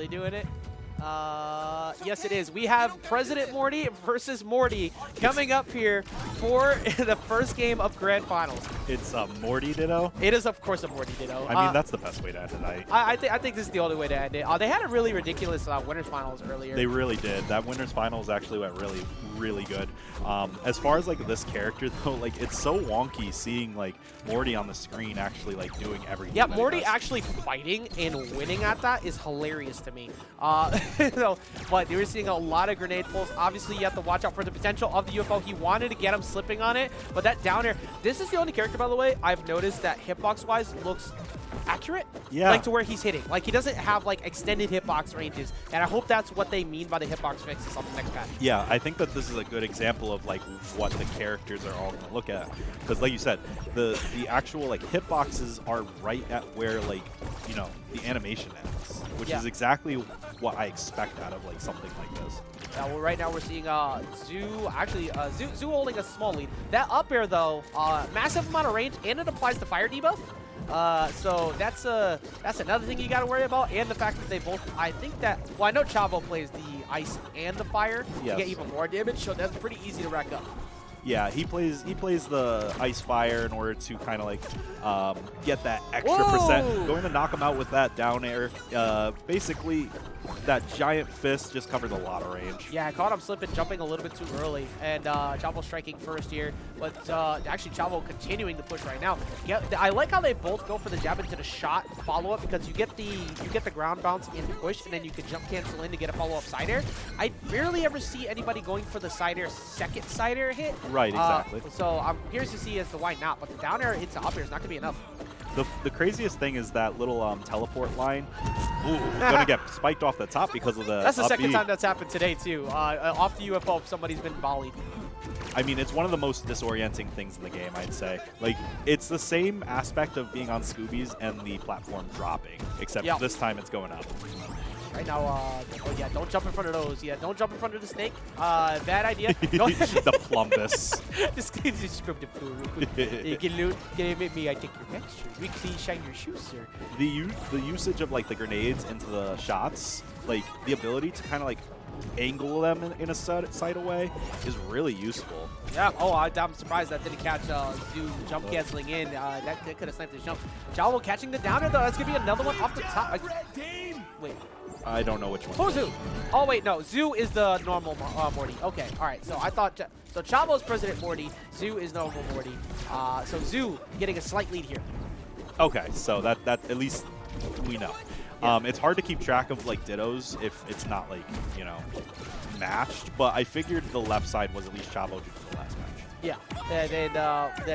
they doing it? Yes, it is. We have President Morty versus Morty coming up here for the first game of Grand Finals. It's a Morty ditto. It is, of course, a Morty ditto. I mean, that's the best way to end the night. I think this is the only way to end it. They had a really ridiculous winners finals earlier. They really did. That winners finals actually went really good. As far as like this character though, like it's so wonky seeing like Morty on the screen actually like doing everything. Yeah, Morty actually fighting and winning at that is hilarious to me. So, but they were seeing a lot of grenade pulls. Obviously, you have to watch out for the potential of the UFO. He wanted to get him slipping on it, but that down air. This is the only character, by the way, I've noticed that hitbox-wise looks accurate. Yeah. Like to where he's hitting. Like he doesn't have like extended hitbox ranges, and I hope that's what they mean by the hitbox fixes on the next patch. Yeah, I think that this is a good example of like what the characters are all going to look at, because like you said, the actual like hitboxes are right at where like the animation ends, which is exactly what I expect out of like something like this. Well, right now we're seeing Zoo, actually, Zoo holding a small lead. That up air, though, massive amount of range, and it applies the fire debuff. So that's another thing you got to worry about, and the fact that they both, I think that, well, I know Chavo plays the ice and the fire to get even more damage, so that's pretty easy to rack up. Yeah, he plays the ice fire in order to kind of like get that extra percent. Going to knock him out with that down air. Basically, that giant fist just covers a lot of range. Yeah, I caught him slipping, jumping a little bit too early, and Chavo striking first here, but actually Chavo continuing to push right now. Yeah, I like how they both go for the jab into the shot follow-up, because you get the ground bounce in push, and then you can jump cancel in to get a follow-up side air. I barely ever see anybody going for the side air second side air hit. Right, exactly. So I'm curious to see as to why not, but the down air into up air is not going to be enough. The craziest thing is that little teleport line. Ooh, gonna get spiked off the top because of the That's the second up time that's happened today, too. Off the UFO, somebody's been volleyed. I mean, it's one of the most disorienting things in the game, I'd say. Like, it's the same aspect of being on Scoobies and the platform dropping, except this time it's going up. Right now, oh yeah, don't jump in front of those. Yeah, don't jump in front of the snake. Bad idea. The plumbus. Just scrub the pool real quick. You can loot. Can me? I take your extra. Weekly shine your shoes, sir. The usage of like the grenades into the shots, like the ability to kind of like angle them in a sight away is really useful. Yeah. Oh, I'm surprised that didn't catch Zoo jump canceling in. That could have sniped his jump. Chavo catching the downer though. That's gonna be another one off the top. Wait. I don't know which one. Who's Zoo? Oh wait, no. Zoo is the normal Morty. Okay. All right. So I thought so. Chavo's President Morty. Zoo is normal Morty. So Zoo getting a slight lead here. Okay. So that at least we know. Yeah. It's hard to keep track of like dittos if it's not like matched, but I figured the left side was at least Chavo due to the last match. Yeah, and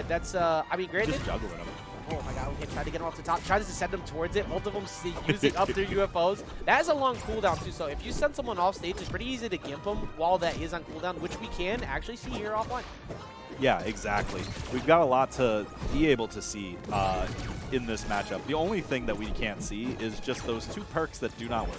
that's I mean, granted, just juggling them. Oh my god, okay, try to get him off the top, try to send them towards it, both of them using up their UFOs. That has a long cooldown too, so if you send someone off stage, it's pretty easy to gimp them while that is on cooldown, which we can actually see here offline. Yeah, exactly. We've got a lot to be able to see in this matchup. The only thing that we can't see is just those two perks that do not work.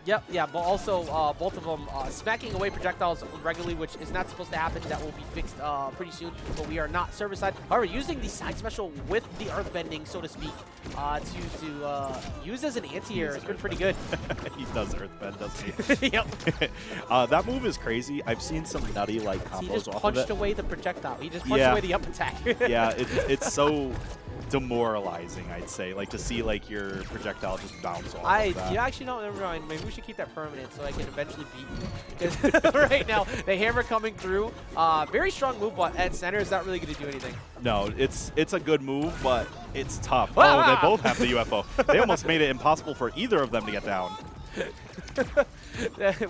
Yep, yeah, but also both of them smacking away projectiles regularly, which is not supposed to happen. That will be fixed pretty soon, but we are not service side. However, using the side special with the earth bending, so to speak, to use as an anti-air has been pretty good. He does earth bend, doesn't he? Yep. That move is crazy. I've seen some nutty like combos off of it. He just punched away the projectile. He just punched away the up attack. Yeah, it's so demoralizing, I'd say, like to see like your projectile just bounce off. You actually don't. Never mind. Maybe we should keep that permanent so I can eventually beat you. Because right now the hammer coming through, very strong move, but at center is not really going to do anything. No, it's a good move, but it's tough. Oh, they both have the UFO. They almost made it impossible for either of them to get down.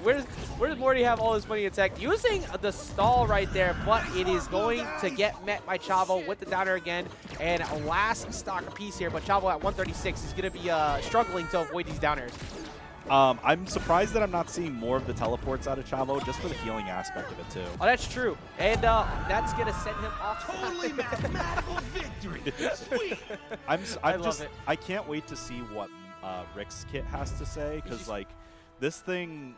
Where does Morty have all this money in tech? Using the stall right there, but it is going to get met by Chavo with the downer again. And a last stock piece here, but Chavo at 136 is going to be struggling to avoid these downers. I'm surprised that I'm not seeing more of the teleports out of Chavo, just for the healing aspect of it too. Oh, that's true, and that's gonna send him off. Totally mathematical victory. Sweet. I can't wait to see what Rick's kit has to say, because like this thing,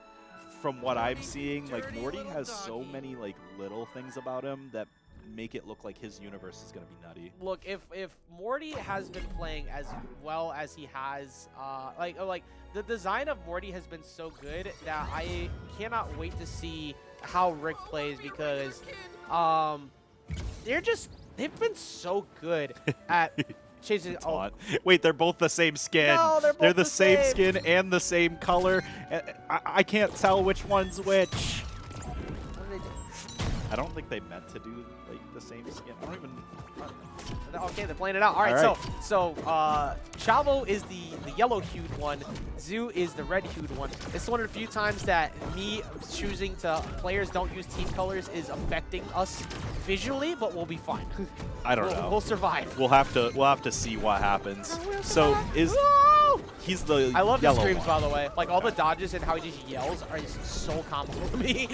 from what I'm seeing, like Morty has so many like little things about him that make it look like his universe is going to be nutty. Look, if Morty has been playing as well as he has, like the design of Morty has been so good that I cannot wait to see how Rick plays, because they've been so good at chasing. Oh, wait, they're both the same skin. No, they're both the the same same. skin and the same color. I can't tell which one's which. what did they do? I don't think they meant to do like the same skin. I don't even. Okay, they're playing it out. All right, so Chavo is the yellow-hued one. Zoo is the red-hued one. It's one of the few times that me choosing to players don't use team colors is affecting us visually, but we'll be fine. I don't know. We'll survive. We'll have to see what happens. So he's the I love the yellow screams, one. by the way. Like all the dodges and how he just yells are just so comical to me.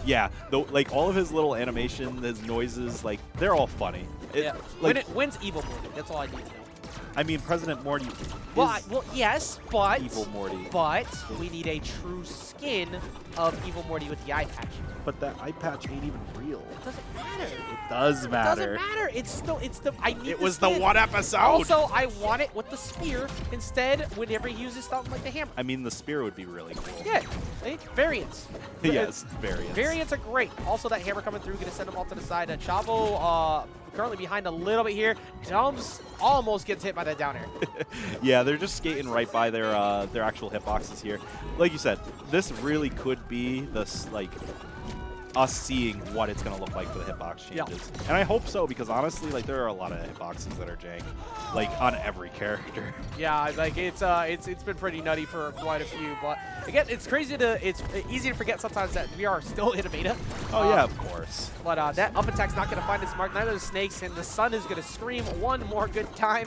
Yeah, though, like all of his little animation, his noises, like they're all funny. Yeah. Like, When's Evil Morty? That's all I need to know. I mean, President Morty. Well, is well, yes, but Evil Morty. But we need a true skin of Evil Morty with the eye patch. But that eye patch ain't even real. It doesn't matter. It does matter. It doesn't matter. It's the I need. It the was the skin. one episode. Also, I want it with the spear instead. Whenever he uses stuff like the hammer. I mean, the spear would be really cool. Yeah, variants. Yes, variants. Variants are great. Also, that hammer coming through, gonna send them all to the side. Chavo currently behind a little bit here. Jumps, almost gets hit by that down air. Yeah, they're just skating right by their actual hitboxes here. Like you said, this really could be this like us seeing what it's gonna look like for the hitbox changes. Yeah. And I hope so, because honestly, like there are a lot of hitboxes that are jank, like on every character. Yeah, like it's been pretty nutty for quite a few, but again, it's easy to forget sometimes that we are still in a beta. Oh yeah, of course. But that up attack's not gonna find its mark. Neither the snakes, and the sun is gonna scream one more good time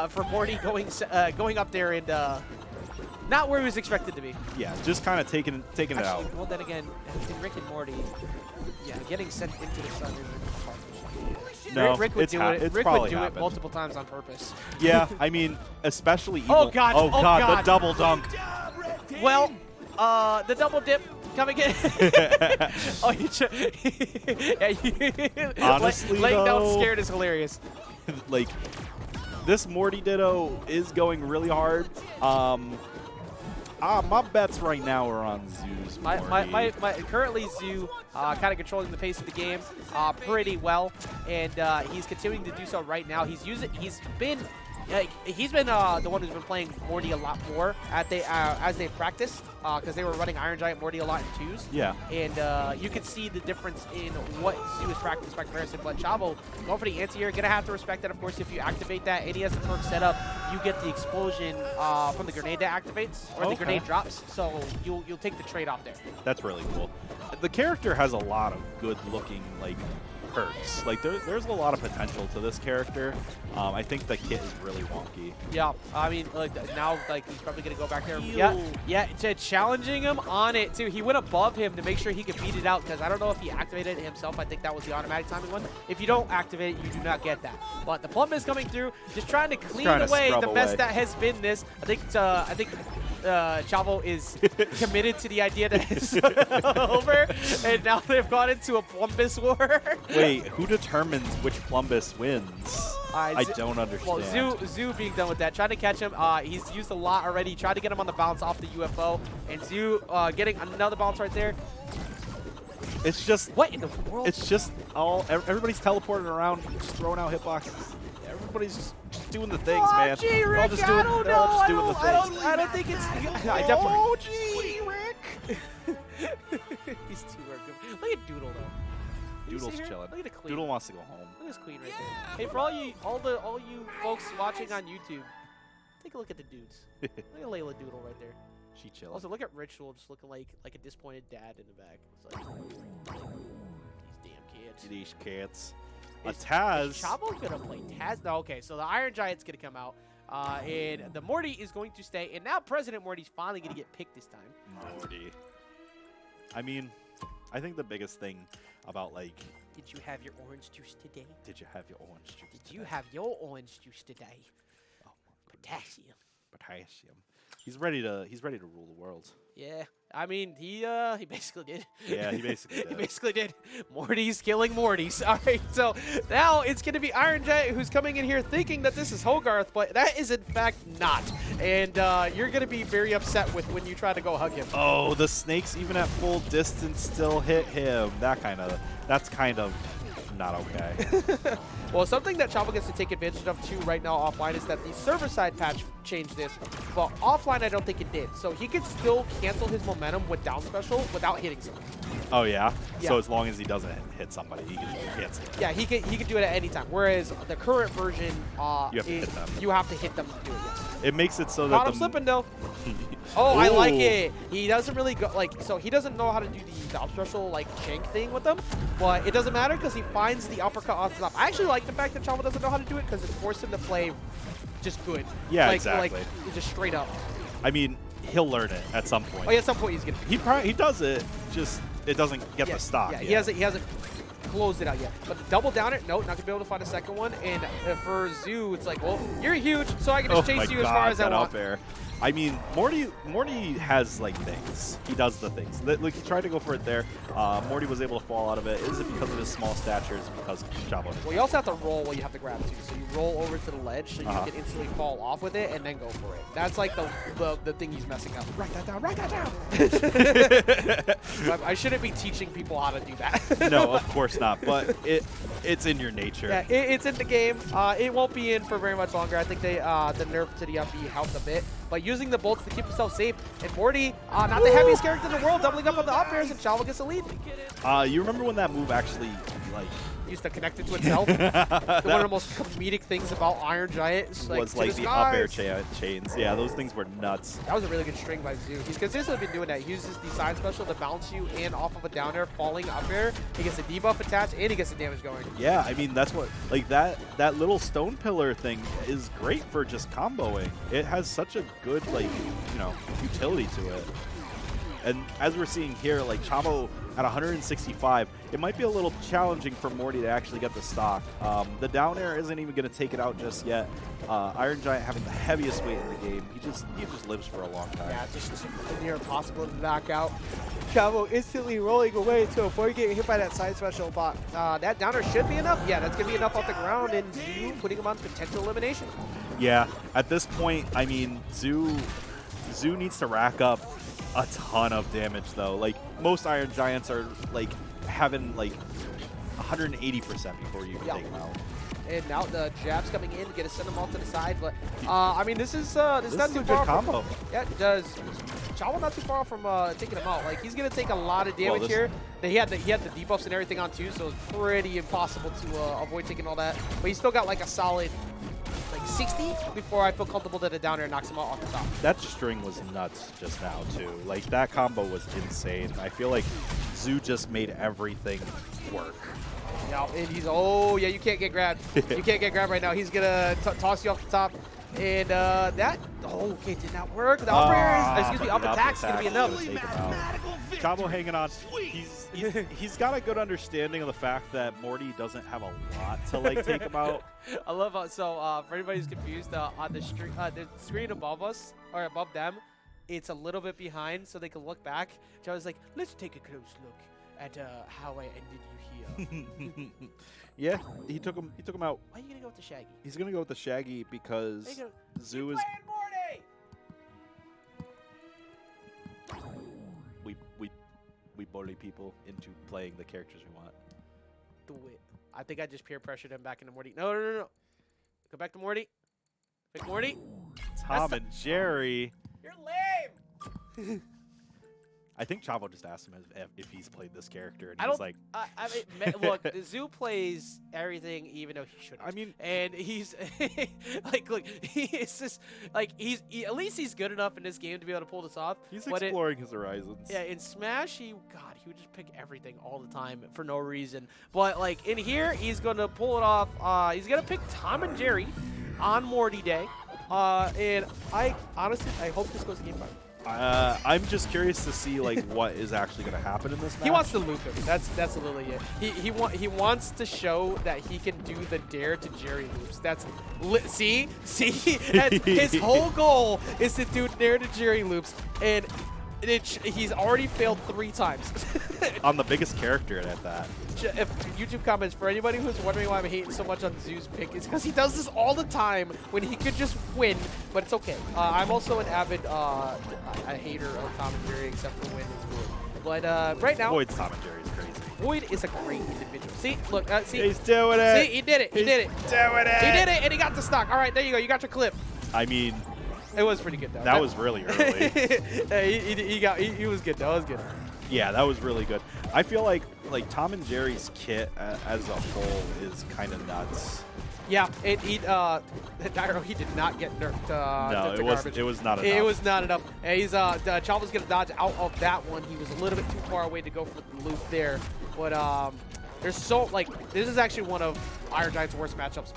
for Morty going up there and not where he was expected to be. Yeah, just kind of taking Actually, it out. well then again, in Rick and Morty, yeah, getting sent into the sun isn't No, Rick would do it. it's Rick probably would do happened. it multiple times on purpose. Yeah, I mean, especially evil. Oh, God. Oh Oh, god, God. the double dunk. Well, the double dip coming in. Oh, Honestly, laying down though, scared is hilarious. like this Morty ditto is going really hard. My bets right now are on Zoo's Morty. Currently Zoo kind of controlling the pace of the game pretty well, and he's continuing to do so right now. He's been the one who's been playing Morty a lot more as they practiced, because they were running Iron Giant Morty a lot in twos. Yeah. And you can see the difference in what Zoo is practiced by comparison. But Chavo, going for the anti-air, gonna have to respect that. Of course, if you activate that and he has the perk set up, you get the explosion from the grenade that activates, or the grenade drops. So you'll take the trade off there. That's really cool. The character has a lot of good-looking like perks. Like there's a lot of potential to this character. I think the kit is really wonky. Yeah, I mean, now he's probably gonna go back there. Heal. Yeah, challenging him on it too. He went above him to make sure he could beat it out, because I don't know if he activated it himself. I think that was the automatic timing one. If you don't activate it, you do not get that. But the plumb is coming through, just trying to clean away the mess that has been this. I think Chavo is committed to the idea that it's over, and now they've gone into a Plumbus war. Wait, who determines which Plumbus wins? I don't understand. Well, Zoo being done with that, trying to catch him. He's used a lot already. Tried to get him on the bounce off the UFO, and Zoo getting another bounce right there. It's just What in the world? It's just everybody's teleporting around, just throwing out hitboxes. Everybody's just doing the things, man. Gee, They're all Rick, just doing, I don't they're all know. just doing the things. I don't think it's. I definitely. Oh, gee, Rick. He's too good. Look at Doodle though. You Doodle's see her? chilling. Look at the queen. Doodle wants to go home. Look at this queen right there. Hey, for all you folks watching on YouTube, take a look at the dudes. Look at Layla Doodle right there. She chilling. Also, look at Ritual just looking like a disappointed dad in the back. It's like these damn kids. These cats. Is Taz. Chavo gonna play Taz? No, okay, so the Iron Giant's gonna come out, and the Morty is going to stay, and now President Morty's finally gonna get picked this time. Morty. I mean, I think the biggest thing about like. Did you have your orange juice today? Did you have your orange juice? Did you have your orange juice today? Oh, Potassium. Potassium. He's ready to rule the world. Yeah, I mean, he basically did. Yeah, he basically did. He basically did. Morty's killing Morty's. All right, so now it's going to be Iron Giant who's coming in here thinking that this is Hogarth, but that is in fact not. And you're going to be very upset with when you try to go hug him. Oh, the snakes even at full distance still hit him. That's kind of not okay. Well, something that Chavo gets to take advantage of too right now offline is that the server side patch changed this, but offline I don't think it did. So he could still cancel his momentum with down special without hitting someone. Oh yeah? Yeah. So as long as he doesn't hit somebody, he can cancel it. Yeah, he can do it at any time. Whereas the current version, You have to hit them. You have to hit them to do it. Yes. It makes it so that Caught him slipping though. Oh, I like it. He doesn't really go so he doesn't know how to do the down special like shank thing with them, but it doesn't matter because he finds the uppercut off the top. I actually like the fact that Chavo doesn't know how to do it because it forced him to play just good. Yeah, like, exactly. Like just straight up. I mean, he'll learn it at some point. Oh yeah, at some point he's gonna. He does it, just it doesn't get Yeah, the stock. Yeah, yet. he hasn't closed it out yet. But the double down it, no, not gonna be able to find a second one. And for Zoo, it's like, well, you're huge, so I can just chase you as far as I want. Up air. I mean, Morty has like things. He does the things. Look, he tried to go for it there. Morty was able to fall out of it. Is it because of his small stature? Is it because of Chavo? Well, you also have to roll while you have to grab too. So you roll over to the ledge so you can instantly fall off with it and then go for it. That's like the thing he's messing up. Write that down. Write that down. I shouldn't be teaching people how to do that. No, of course not. But it's in your nature. Yeah, it's in the game. It won't be in for very much longer. I think the nerf to the up B helped a bit. But using the bolts to keep himself safe. And Morty, not the heaviest character in the world, doubling up on the up airs, and Chavo gets the lead. You remember when that move actually, like... used to connect it to itself? One of the most comedic things about Iron Giant is like, was like the up air chains. Yeah, those things were nuts. That was a really good string by Zoo. He's consistently been doing that. He uses the side special to bounce you in off of a down air, falling up air. He gets a debuff attached, and he gets the damage going. Yeah, I mean, that's what, like, that little stone pillar thing is great for just comboing. It has such a good, like, you know, utility to it. And as we're seeing here, like, Chavo at 165, it might be a little challenging for Morty to actually get the stock. The down air isn't even going to take it out just yet. Iron Giant having the heaviest weight in the game. He just lives for a long time. Yeah, just near impossible to knock out. Chavo instantly rolling away to avoid getting hit by that side special, but that downer should be enough. Yeah, that's going to be enough off the ground, and Zoo putting him on potential elimination. Yeah, at this point, I mean, Zoo needs to rack up a ton of damage, though. Like, most Iron Giants are, like, having, like, 180% before you can take them out. And now the jab's coming in to get a send them off to the side, but I mean, this is not too far. This is a good combo. Yeah, it does. Chavo not too far from taking him out. Like, he's gonna take a lot of damage here. He had the debuffs and everything on too, so it's pretty impossible to avoid taking all that. But he's still got like a solid like 60 before I feel comfortable that a down air knocks him out off the top. That string was nuts just now too. Like, that combo was insane. I feel like Zoo just made everything work. Yeah, and he's, oh yeah, you can't get grabbed. You can't get grabbed right now. He's gonna toss you off the top. And that, oh, okay, did not work. The up air, excuse me, up attack's gonna be enough. Chavo hanging on. He's got a good understanding of the fact that Morty doesn't have a lot to, like, take him out. I love how, so for anybody who's confused, on the screen above us, or above them, it's a little bit behind so they can look back. Chavo's like, let's take a close look at how I ended you here. Yeah, he took him out. Why are you gonna go with the Shaggy? He's gonna go with the Shaggy because Zoo is. We bully people into playing the characters we want. Do it. I think I just peer pressured him back into Morty. No. Go back to Morty. Pick Morty. Tom and Jerry. You're lame. I think Chavo just asked him if he's played this character, and I he's don't, like, I mean, look, the Zoo plays everything, even though he shouldn't. I mean, and he's like, look, he's just like at least he's good enough in this game to be able to pull this off. He's exploring his horizons. Yeah, in Smash, he would just pick everything all the time for no reason. But like in here, he's gonna pull it off. He's gonna pick Tom and Jerry on Morty Day, and I honestly hope this goes to Game 5. I'm just curious to see, like, what is actually going to happen in this match. He wants to loop him. That's literally it. He wants to show that he can do the dare to Jerry loops. That's see his whole goal is to do dare to Jerry loops, and He's already failed 3 times. On the biggest character at that. If YouTube comments, for anybody who's wondering why I'm hating so much on Zoo's pick, it's because he does this all the time when he could just win, but it's okay. I'm also an avid a hater of Tom and Jerry, except for when it's good. But right now, Void's Tom and Jerry's crazy. Void is a great individual. See, look, see. He's doing it. See, he did it. He did it. Doing it. He did it, and he got the stock. All right, there you go. You got your clip. I mean, it was pretty good, though. That was really early. he was good, though. It was good. Yeah, that was really good. I feel like Tom and Jerry's kit as a whole is kind of nuts. Yeah, Dyro, he did not get nerfed. No, it was not enough. It was not enough. And he's Chavo's gonna dodge out of that one. He was a little bit too far away to go for the loop there. But there's so this is actually one of Iron Giant's worst matchups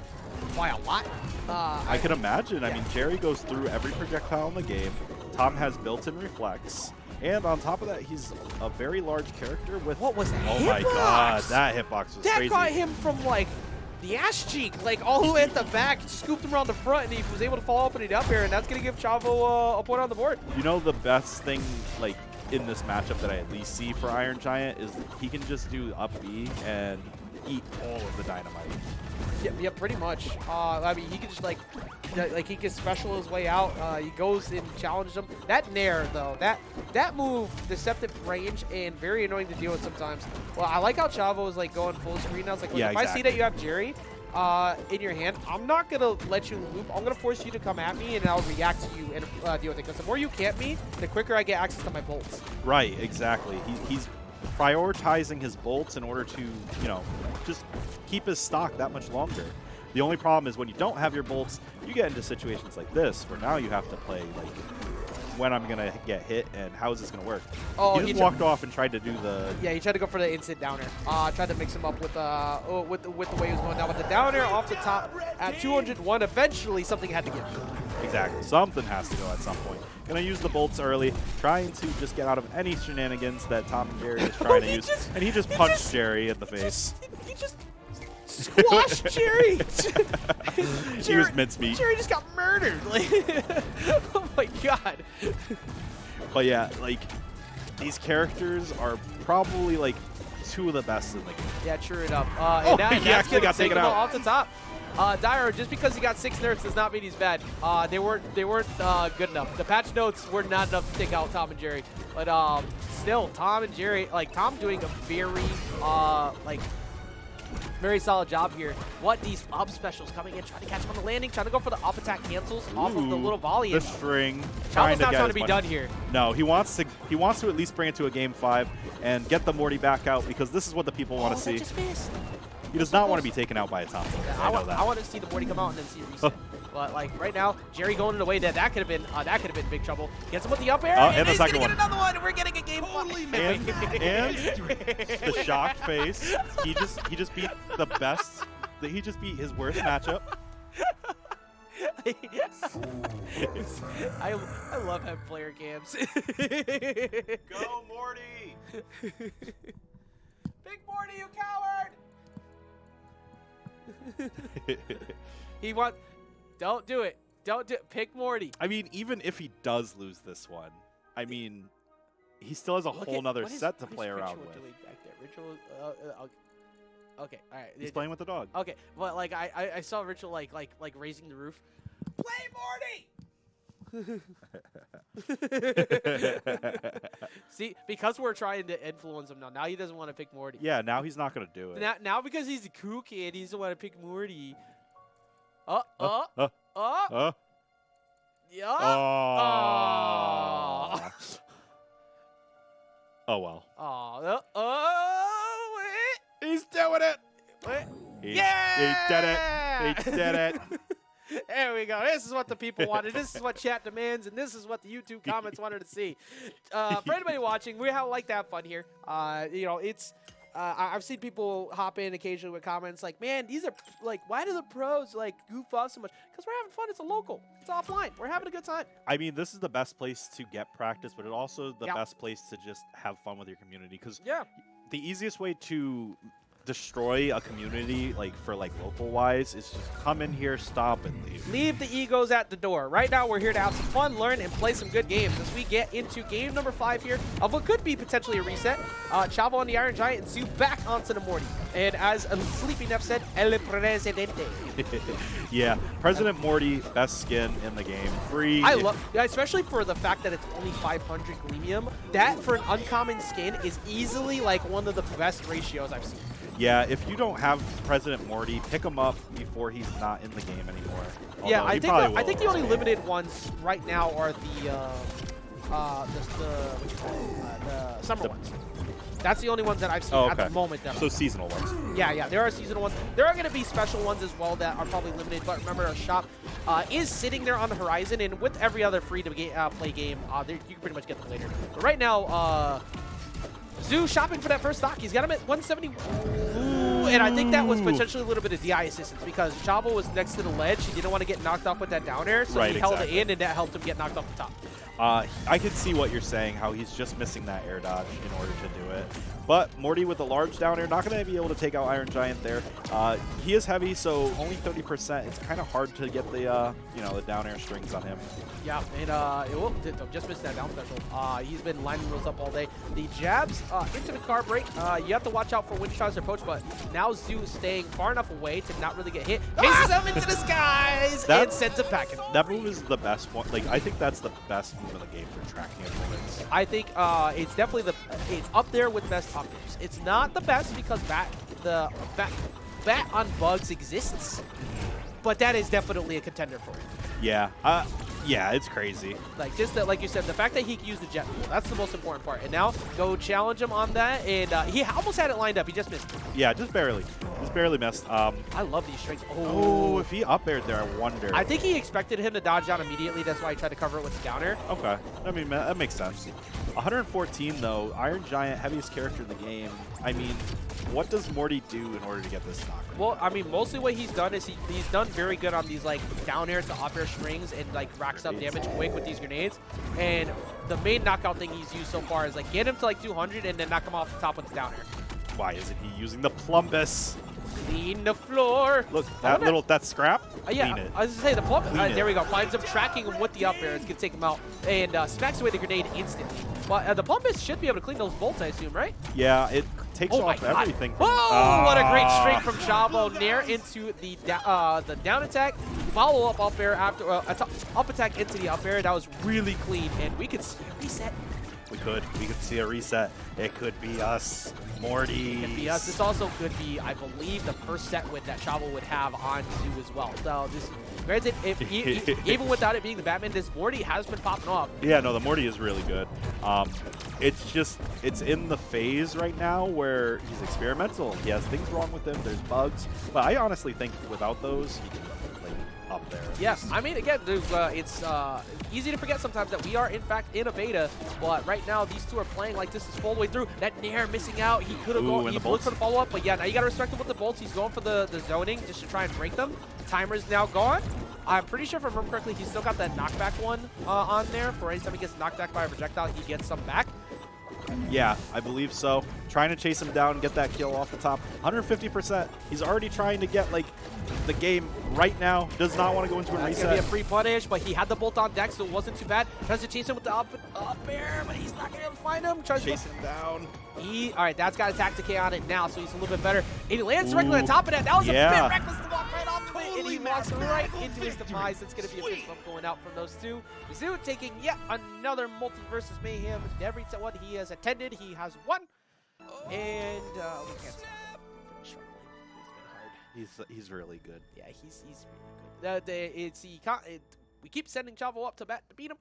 by a lot. I can imagine. I mean, Jerry goes through every projectile in the game. Tom has built-in reflex. And on top of that, he's a very large character with... What was that Oh hitbox? my god, that hitbox was crazy. That got him from, the ass cheek, all the way at the back, scooped him around the front, and he was able to follow up and up here, and that's going to give Chavo a point on the board. You know, the best thing, in this matchup that I at least see for Iron Giant is he can just do up B and eat all of the dynamite. Yeah, pretty much. I mean, he can just he can special his way out. He goes and challenges him. That Nair though, that move, deceptive range and very annoying to deal with sometimes. Well, I like how Chavo is going full screen now. It's yeah, if I see that you have Jerry in your hand, I'm not gonna let you loop. I'm gonna force you to come at me, and I'll react to you and deal with it. Because the more you camp me, the quicker I get access to my bolts. Right, exactly. He's prioritizing his bolts in order to, just keep his stock that much longer. The only problem is when you don't have your bolts, you get into situations like this where now you have to play when I'm gonna get hit and how is this gonna work. Oh, he just walked off and tried to do the... Yeah, he tried to go for the instant downer. Tried to mix him up with the way he was going down. With the downer off the top at 201, eventually something had to give. Exactly. Something has to go at some point. Gonna use the bolts early, trying to just get out of any shenanigans that Tom and Jerry is trying to use. And he just punched Jerry in the face. He just squashed Jerry. He was mincemeat. Jerry just got murdered. Oh my god. But yeah, these characters are probably 2 of the best in the game. Yeah, true enough. He actually got taken out off the top. Dyro, just because he got 6 nerfs does not mean he's bad. They weren't good enough. The patch notes were not enough to take out Tom and Jerry. But still, Tom and Jerry, Tom doing a very solid job here. What these up specials coming in, trying to catch him on the landing, trying to go for the up attack cancels off of the little volley. The string. Chavo's not trying to be done here. No, he wants to at least bring it to a game 5 and get the Morty back out because this is what the people want to see. Just missed. He does not want to be taken out by a Tom. Yeah, I know that. I want to see the Morty come out and then see a reset. But right now, Jerry going in a way that could have been big trouble. Gets him with the up air, and the he's second gonna one. get another one. We're getting a game Totally and the shocked face. He just beat the best. He just beat his worst matchup. I love having player cams. Go Morty! Big Morty, you coward! Don't do it. Pick Morty. I mean, even if he does lose this one, I mean, he still has a whole nother set to play around with. Back there? Ritual, okay, all right. He's playing with the dog. Okay, but I saw Ritual raising the roof. Play Morty. See, because we're trying to influence him now. Now he doesn't want to pick Morty. Yeah, now he's not going to do it. Now because he's a cool kid, he doesn't want to pick Morty. Yeah. Oh. Oh well. Wait. He's doing it. Wait. He did it. He did it. There we go. This is what the people wanted. This is what chat demands, and this is what the YouTube comments wanted to see. For anybody watching, we like to have fun here. It's I've seen people hop in occasionally with comments like, "Man, these are why do the pros goof off so much?" Because we're having fun. It's a local. It's offline. We're having a good time. I mean, this is the best place to get practice, but it's also the best place to just have fun with your community. Because the easiest way to destroy a community, like for like local wise, is just come in here, stop, and leave. Leave the egos at the door. Right now, we're here to have some fun, learn, and play some good games as we get into game number 5 here of what could be potentially a reset. Chavo on the Iron Giant and Zoo back onto the Morty. And as Sleepy Neff said, El Presidente. Yeah, President Morty, best skin in the game. Free. I love, especially for the fact that it's only 500 Gleamium. That for an uncommon skin is easily like one of the best ratios I've seen. Yeah, if you don't have President Morty, pick him up before he's not in the game anymore. Yeah, Although I think the only limited ones right now are the what you call it, the summer ones. That's the only ones that I've seen at the moment. So seasonal ones. Yeah, there are seasonal ones. There are going to be special ones as well that are probably limited, but remember our shop is sitting there on the horizon, and with every other free-to-play game, you can pretty much get them later. But right now, Zoo shopping for that first stock. He's got him at 170. Ooh, and I think that was potentially a little bit of DI assistance because Chavo was next to the ledge. He didn't want to get knocked off with that down air, so he held it in, and that helped him get knocked off the top. I can see what you're saying, how he's just missing that air dodge in order to do it. But Morty with the large down air, not going to be able to take out Iron Giant there. He is heavy, so only 30%. It's kind of hard to get the the down air strings on him. Yeah, and ditto, just missed that down special. He's been lining those up all day. The jabs into the car break. You have to watch out for when he tries to approach, but now Zoo is staying far enough away to not really get hit. Chases him into the skies and sends him packing. That move is the best one. Like, I think that's the best move in the game for tracking opponents. I think it's definitely it's up there with best top moves. It's not the best because bat on bugs exists, but that is definitely a contender for it. Yeah. Yeah, it's crazy. Like just that, like you said, the fact that he can use the jet pool, that's the most important part. And now go challenge him on that, and he almost had it lined up. He just missed. Yeah, just barely. Just barely missed. I love these strings. Oh, if he up aired there, I wonder. I think he expected him to dodge down immediately. That's why he tried to cover it with the counter. Okay. I mean, that makes sense. 114, though. Iron Giant, heaviest character in the game. I mean, what does Morty do in order to get this stock? Well, I mean, mostly what he's done is he's done very good on these, like, down air to up air strings and, like, racks up damage quick with these grenades. And the main knockout thing he's used so far is, like, get him to, like, 200 and then knock him off the top with the down air. Why isn't he using the plumbus? Clean the floor. Look, that scrap. Yeah, Clean it. I was gonna say the plump. There we go. Finds him, tracking him with the up air. It's gonna take him out and smacks away the grenade instantly. But the plumbus should be able to clean those bolts, I assume, right? Yeah, it takes off everything. Oh, what a great string from Chavo. Nair into the down attack. Follow up air after up attack into the up air. That was really clean, and we could see a reset. We could see a reset. It could be us, Morty. It could be us. This also could be, I believe, the first set win that Chavo would have on Zoo as well. So this, granted, even without it being the Batman, this Morty has been popping off. Yeah, no, the Morty is really good. It's in the phase right now where he's experimental. He has things wrong with him. There's bugs, but I honestly think without those, he can up there. Yes, I mean, again, it's easy to forget sometimes that we are, in fact, in a beta, but right now these two are playing like this is full the way through. That Nair missing out, he could have gone, he looked for the follow-up, but yeah, now you got to respect him with the bolts. He's going for the zoning just to try and break them. Timer's now gone. I'm pretty sure, if I remember correctly, he's still got that knockback one on there. For anytime he gets knocked back by a projectile, he gets some back. Yeah, I believe so. Trying to chase him down and get that kill off the top. 150%. He's already trying to get, like, the game right now. Does not want to go into a reset. It's going to be a free punish, but he had the bolt on deck, so it wasn't too bad. Tries to chase him with the up air, but he's not going to be able to find him. Tries to chase him down. All right, that's got attack decay on it now, so he's a little bit better. And he lands directly on top of that. That was a bit reckless to walk right off to it, and he walks right into his demise. It's going to be a fist bump going out from those two. Zoo taking yet another MultiVersus Mayhem. Every one he has attended, he has won. And we can't stop him from struggling. It's been hard. He's really good. Yeah, he's really good. We keep sending Chavo up to bat to beat him,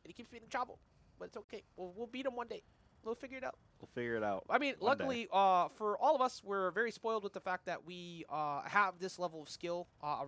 and he keeps beating Chavo. But it's okay. We'll beat him one day. We'll figure it out. We'll figure it out. I mean, luckily, for all of us, we're very spoiled with the fact that we have this level of skill around